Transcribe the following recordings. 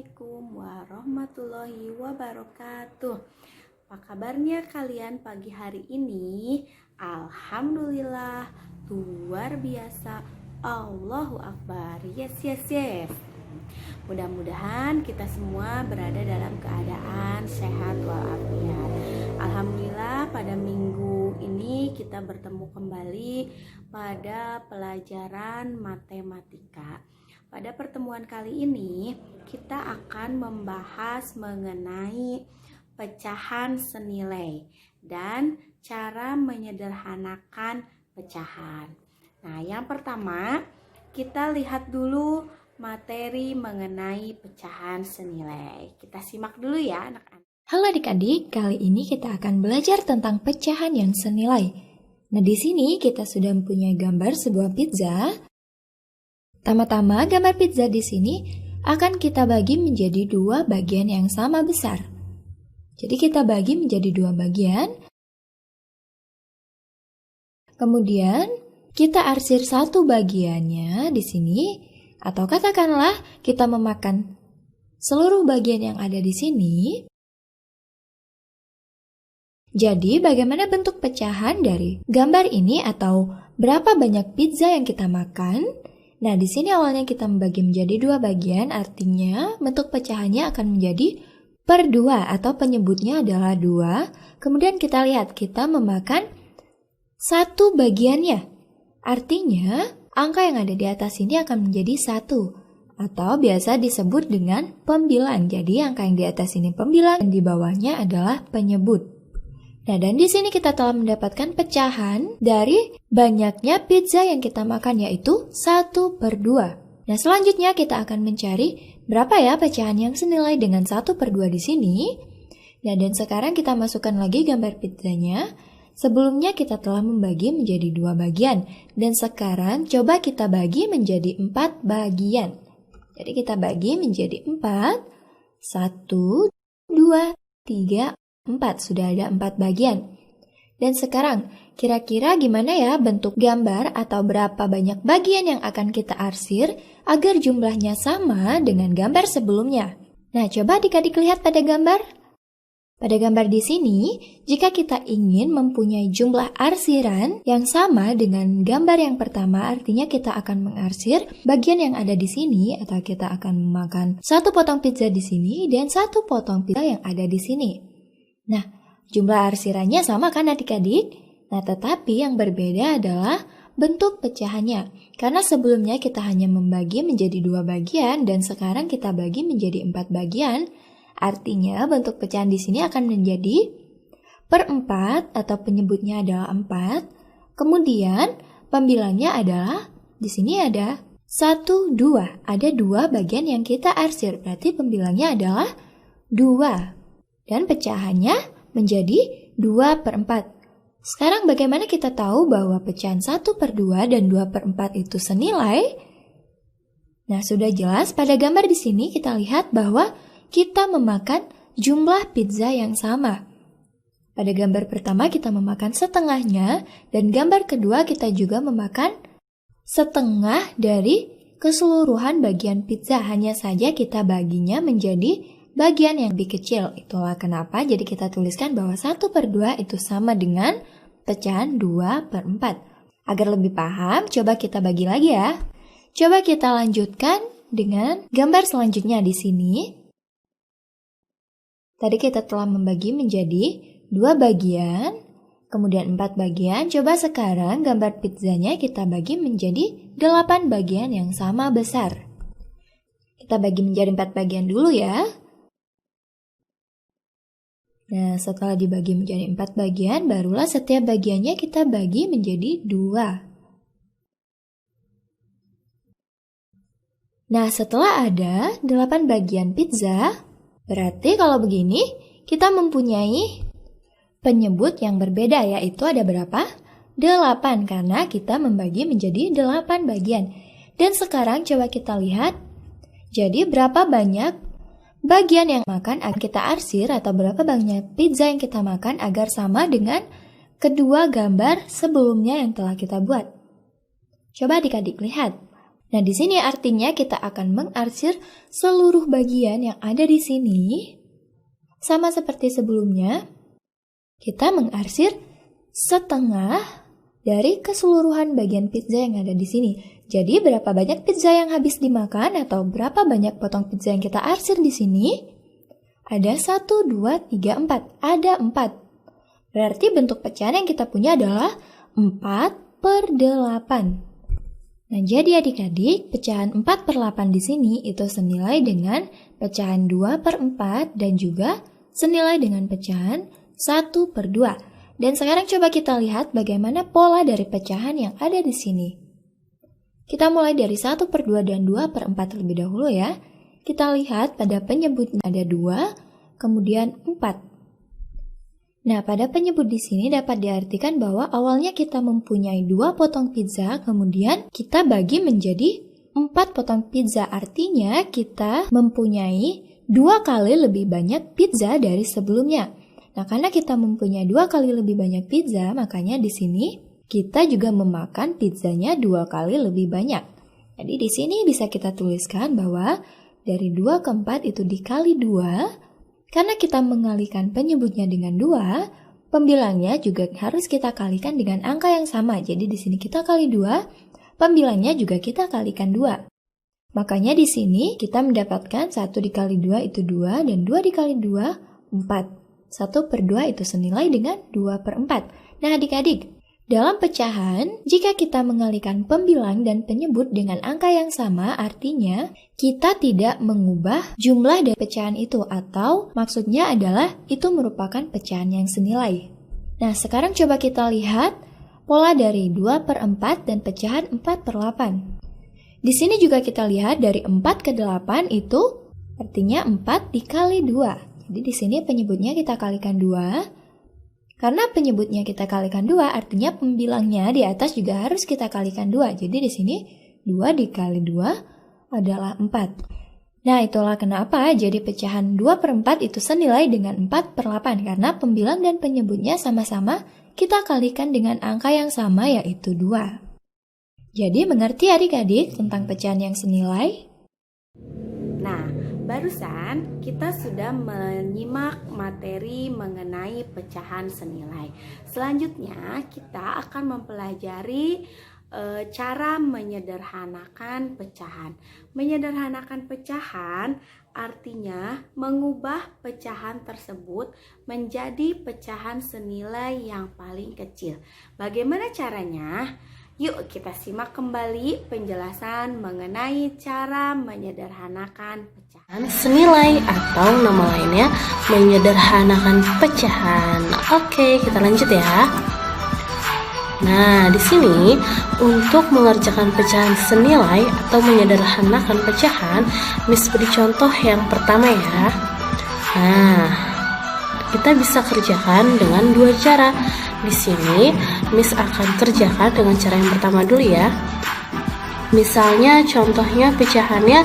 Assalamualaikum warahmatullahi wabarakatuh. Apa kabarnya kalian pagi hari ini? Alhamdulillah, luar biasa. Allahu Akbar. Yes. Mudah-mudahan kita semua berada dalam keadaan sehat walafiat. Alhamdulillah, pada minggu ini kita bertemu kembali pada pelajaran matematika. Pada pertemuan kali ini kita akan membahas mengenai pecahan senilai dan cara menyederhanakan pecahan. Nah, yang pertama kita lihat dulu materi mengenai pecahan senilai. Kita simak dulu ya anak-anak. Halo adik-adik, kali ini kita akan belajar tentang pecahan yang senilai. Nah, di sini kita sudah mempunyai gambar sebuah pizza. Pertama-tama, gambar pizza di sini akan kita bagi menjadi dua bagian yang sama besar. Jadi kita bagi menjadi dua bagian. Kemudian kita arsir satu bagiannya di sini, atau katakanlah kita memakan seluruh bagian yang ada di sini. Jadi bagaimana bentuk pecahan dari gambar ini atau berapa banyak pizza yang kita makan? Nah, di sini awalnya kita membagi menjadi dua bagian, artinya bentuk pecahannya akan menjadi per 2 atau penyebutnya adalah 2. Kemudian kita lihat, kita memakan satu bagiannya. Artinya, angka yang ada di atas ini akan menjadi 1 atau biasa disebut dengan pembilang. Jadi, angka yang di atas ini pembilang dan di bawahnya adalah penyebut. Nah, dan di sini kita telah mendapatkan pecahan dari banyaknya pizza yang kita makan, yaitu 1/2. Nah, selanjutnya kita akan mencari berapa ya pecahan yang senilai dengan 1/2 di sini. Nah, dan sekarang kita masukkan lagi gambar pizzanya. Sebelumnya kita telah membagi menjadi 2 bagian. Dan sekarang coba kita bagi menjadi 4 bagian. Jadi kita bagi menjadi 4. 1, 2, 3, 4. Sudah ada 4 bagian. Dan sekarang, kira-kira gimana ya bentuk gambar atau berapa banyak bagian yang akan kita arsir agar jumlahnya sama dengan gambar sebelumnya? Nah, coba adik-adik lihat pada gambar. Pada gambar di sini, jika kita ingin mempunyai jumlah arsiran yang sama dengan gambar yang pertama, artinya kita akan mengarsir bagian yang ada di sini atau kita akan memakan satu potong pizza di sini dan satu potong pizza yang ada di sini. Nah, jumlah arsirannya sama kan adik-adik? Nah, tetapi yang berbeda adalah bentuk pecahannya. Karena sebelumnya kita hanya membagi menjadi 2 bagian dan sekarang kita bagi menjadi 4 bagian. Artinya bentuk pecahan di sini akan menjadi per 4 atau penyebutnya adalah 4. Kemudian pembilangnya adalah di sini ada 1, 2. Ada 2 bagian yang kita arsir. Berarti pembilangnya adalah 2. Dan pecahannya menjadi 2/4. Sekarang bagaimana kita tahu bahwa pecahan 1/2 dan 2/4 itu senilai? Nah, sudah jelas pada gambar di sini kita lihat bahwa kita memakan jumlah pizza yang sama. Pada gambar pertama kita memakan setengahnya dan gambar kedua kita juga memakan setengah dari keseluruhan bagian pizza. Hanya saja kita baginya menjadi bagian yang lebih kecil. Itulah kenapa jadi kita tuliskan bahwa 1/2 itu sama dengan pecahan 2/4. Agar lebih paham, coba kita bagi lagi ya. Coba kita lanjutkan dengan gambar selanjutnya di sini. Tadi kita telah membagi menjadi 2 bagian, kemudian 4 bagian. Coba sekarang gambar pizzanya kita bagi menjadi 8 bagian yang sama besar. Kita bagi menjadi 4 bagian dulu ya. Nah, setelah dibagi menjadi 4 bagian, barulah setiap bagiannya kita bagi menjadi 2. Nah, setelah ada 8 bagian pizza, berarti kalau begini, kita mempunyai penyebut yang berbeda, yaitu ada berapa? 8, karena kita membagi menjadi 8 bagian. Dan sekarang coba kita lihat, jadi berapa banyak bagian yang makan akan kita arsir atau berapa banyak pizza yang kita makan agar sama dengan kedua gambar sebelumnya yang telah kita buat. Coba adik-adik lihat. Nah, di sini artinya kita akan mengarsir seluruh bagian yang ada di sini. Sama seperti sebelumnya, kita mengarsir setengah dari keseluruhan bagian pizza yang ada di sini. Jadi, berapa banyak pizza yang habis dimakan atau berapa banyak potong pizza yang kita arsir di sini? Ada 1, 2, 3, 4. Ada 4. Berarti bentuk pecahan yang kita punya adalah 4/8. Nah, jadi adik-adik, pecahan 4/8 di sini itu senilai dengan pecahan 2/4 dan juga senilai dengan pecahan 1/2. Dan sekarang coba kita lihat bagaimana pola dari pecahan yang ada di sini. Kita mulai dari 1/2 dan 2/4 terlebih dahulu ya. Kita lihat pada penyebutnya ada 2, kemudian 4. Nah, pada penyebut di sini dapat diartikan bahwa awalnya kita mempunyai 2 potong pizza, kemudian kita bagi menjadi 4 potong pizza. Artinya kita mempunyai 2 kali lebih banyak pizza dari sebelumnya. Nah, karena kita mempunyai 2 kali lebih banyak pizza, makanya di sini kita juga memakan pizzanya 2 kali lebih banyak. Jadi di sini bisa kita tuliskan bahwa dari 2 ke 4 itu dikali 2. Karena kita mengalikan penyebutnya dengan 2, pembilangnya juga harus kita kalikan dengan angka yang sama. Jadi di sini kita kali 2, pembilangnya juga kita kalikan 2. Makanya di sini kita mendapatkan 1 dikali 2 itu 2, dan 2 dikali 2, 4. 1/2 itu senilai dengan 2/4. Nah adik-adik, dalam pecahan, jika kita mengalikan pembilang dan penyebut dengan angka yang sama, artinya kita tidak mengubah jumlah dari pecahan itu, atau maksudnya adalah itu merupakan pecahan yang senilai. Nah, sekarang coba kita lihat pola dari 2/4 dan pecahan 4/8. Di sini juga kita lihat dari 4 ke 8 itu artinya 4 dikali 2. Jadi di sini penyebutnya kita kalikan 2. Karena penyebutnya kita kalikan 2, artinya pembilangnya di atas juga harus kita kalikan 2. Jadi di sini 2 dikali 2 adalah 4. Nah, itulah kenapa jadi pecahan 2/4 itu senilai dengan 4/8. Karena pembilang dan penyebutnya sama-sama kita kalikan dengan angka yang sama, yaitu 2. Jadi mengerti adik-adik tentang pecahan yang senilai? Nah, barusan kita sudah menyimak materi mengenai pecahan senilai. Selanjutnya kita akan mempelajari cara menyederhanakan pecahan. Menyederhanakan pecahan artinya mengubah pecahan tersebut menjadi pecahan senilai yang paling kecil. Bagaimana caranya? Yuk kita simak kembali penjelasan mengenai cara menyederhanakan pecahan senilai atau nama lainnya menyederhanakan pecahan. Oke, kita lanjut ya. Nah, di sini untuk mengerjakan pecahan senilai atau menyederhanakan pecahan, Miss beri contoh yang pertama ya. Nah, kita bisa kerjakan dengan 2 cara. Di sini Miss akan kerjakan dengan cara yang pertama dulu ya. Misalnya contohnya pecahannya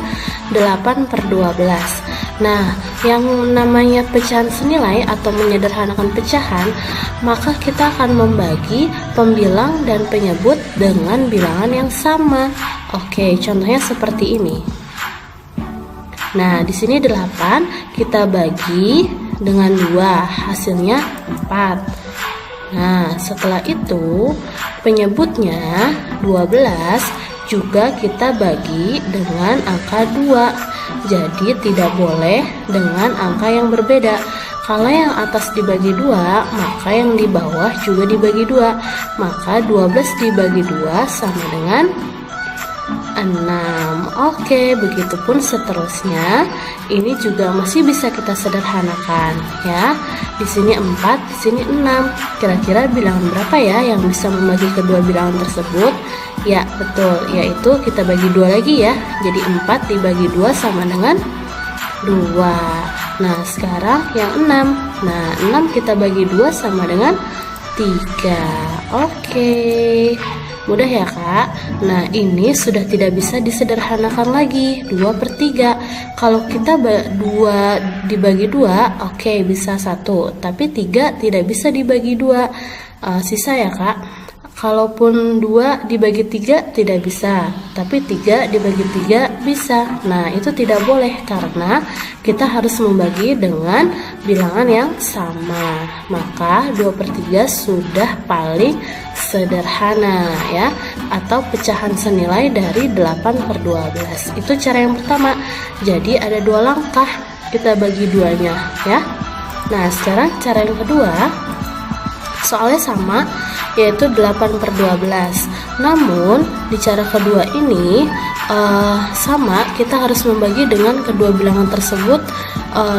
8/12. Nah, yang namanya pecahan senilai atau menyederhanakan pecahan, maka kita akan membagi pembilang dan penyebut dengan bilangan yang sama. Oke, contohnya seperti ini. Nah, di sini 8 kita bagi dengan 2, hasilnya 4. Nah, setelah itu penyebutnya 12 juga kita bagi dengan angka 2. Jadi tidak boleh dengan angka yang berbeda. Kalau yang atas dibagi 2, maka yang di bawah juga dibagi 2. Maka 12 dibagi 2 sama dengan 6. Oke, begitupun seterusnya. Ini juga masih bisa kita sederhanakan ya. Di sini 4, di sini 6. Kira-kira bilangan berapa ya yang bisa membagi kedua bilangan tersebut? Ya, betul, yaitu kita bagi 2 lagi ya. Jadi 4 dibagi 2 sama dengan 2. Nah, sekarang yang 6. Nah, 6 kita bagi 2 sama dengan 3. Oke. Mudah ya kak? Nah, ini sudah tidak bisa disederhanakan lagi 2/3. Kalau kita 2 dibagi 2, oke, bisa 1. Tapi 3 tidak bisa dibagi 2. Sisa ya kak? Kalaupun 2 dibagi 3 tidak bisa, tapi 3 dibagi 3 bisa. Nah, itu tidak boleh karena kita harus membagi dengan bilangan yang sama. Maka 2/3 sudah paling sederhana ya, atau pecahan senilai dari 8/12. Itu cara yang pertama. Jadi ada 2 langkah kita bagi duanya ya. Nah, sekarang cara yang kedua, soalnya sama, yaitu 8/12. Namun di cara kedua ini sama, kita harus membagi dengan kedua bilangan tersebut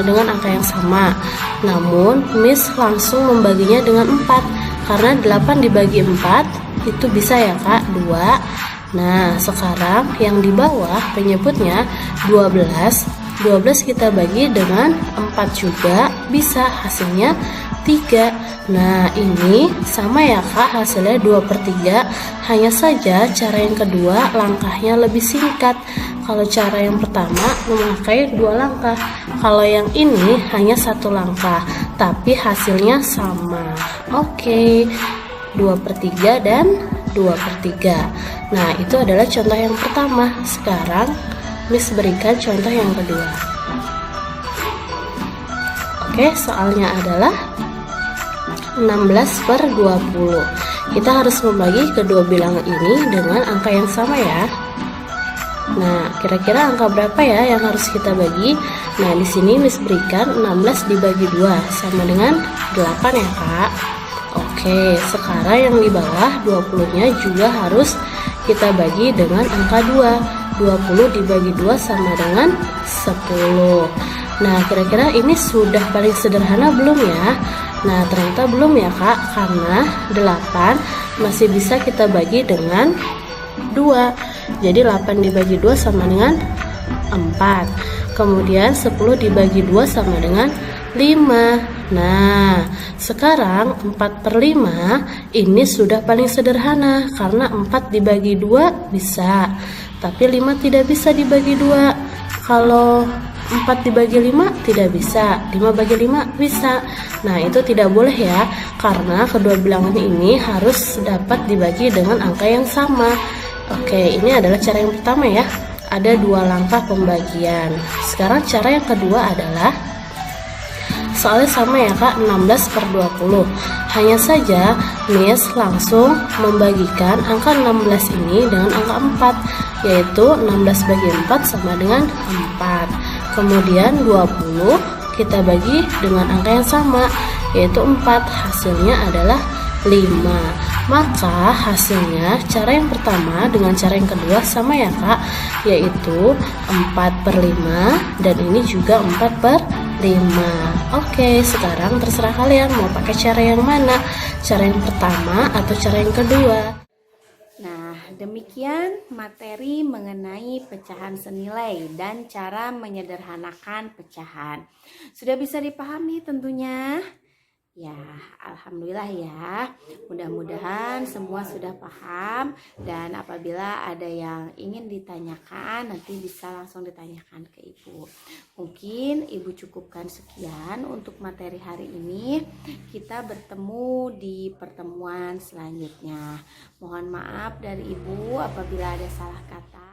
dengan angka yang sama. Namun Miss langsung membaginya dengan 4, karena 8 dibagi 4 itu bisa ya Kak, 2. Nah, sekarang yang di bawah penyebutnya 12. 12 kita bagi dengan 4 juga bisa, hasilnya 3. Nah, ini sama ya Kak, hasilnya 2/3. Hanya saja cara yang kedua langkahnya lebih singkat. Kalau cara yang pertama memakai 2 langkah. Kalau yang ini hanya 1 langkah, tapi hasilnya sama. Oke, 2/3 dan 2/3. Nah, itu adalah contoh yang pertama. Sekarang Miss berikan contoh yang kedua. Oke, soalnya adalah 16/20. Kita harus membagi kedua bilangan ini dengan angka yang sama ya. Nah, kira-kira angka berapa ya yang harus kita bagi? Nah, di sini Miss berikan 16 dibagi 2 sama dengan 8 ya Kak. Oke, sekarang yang di bawah 20-nya juga harus kita bagi dengan angka 2. 20 dibagi 2 sama dengan 10. Nah, kira-kira ini sudah paling sederhana belum ya? Nah, ternyata belum ya Kak, karena 8 masih bisa kita bagi dengan 2. Jadi 8 dibagi 2 sama dengan 4. Kemudian 10 dibagi 2 sama dengan 5. Nah, sekarang 4/5 ini sudah paling sederhana karena 4 dibagi 2 bisa, tapi 5 tidak bisa dibagi 2. Kalau 4 dibagi 5 tidak bisa, 5 bagi 5 bisa. Nah, itu tidak boleh ya, karena kedua bilangan ini harus dapat dibagi dengan angka yang sama. Oke, ini adalah cara yang pertama ya. Ada 2 langkah pembagian. Sekarang cara yang kedua adalah, soalnya sama ya Kak, 16/20. Hanya saja Miss langsung membagikan angka 16 ini dengan angka 4, yaitu 16 bagi 4 sama dengan 4. Kemudian 20 kita bagi dengan angka yang sama, yaitu 4. Hasilnya adalah 5. Maka hasilnya cara yang pertama dengan cara yang kedua sama ya Kak, yaitu 4/5 dan ini juga 4/5. Oke, sekarang terserah kalian mau pakai cara yang mana, cara yang pertama atau cara yang kedua. Nah, demikian materi mengenai pecahan senilai dan cara menyederhanakan pecahan. Sudah bisa dipahami tentunya? Ya, alhamdulillah ya. Mudah-mudahan semua sudah paham, dan apabila ada yang ingin ditanyakan nanti bisa langsung ditanyakan ke Ibu. Mungkin Ibu cukupkan sekian untuk materi hari ini. Kita bertemu di pertemuan selanjutnya. Mohon maaf dari Ibu apabila ada salah kata.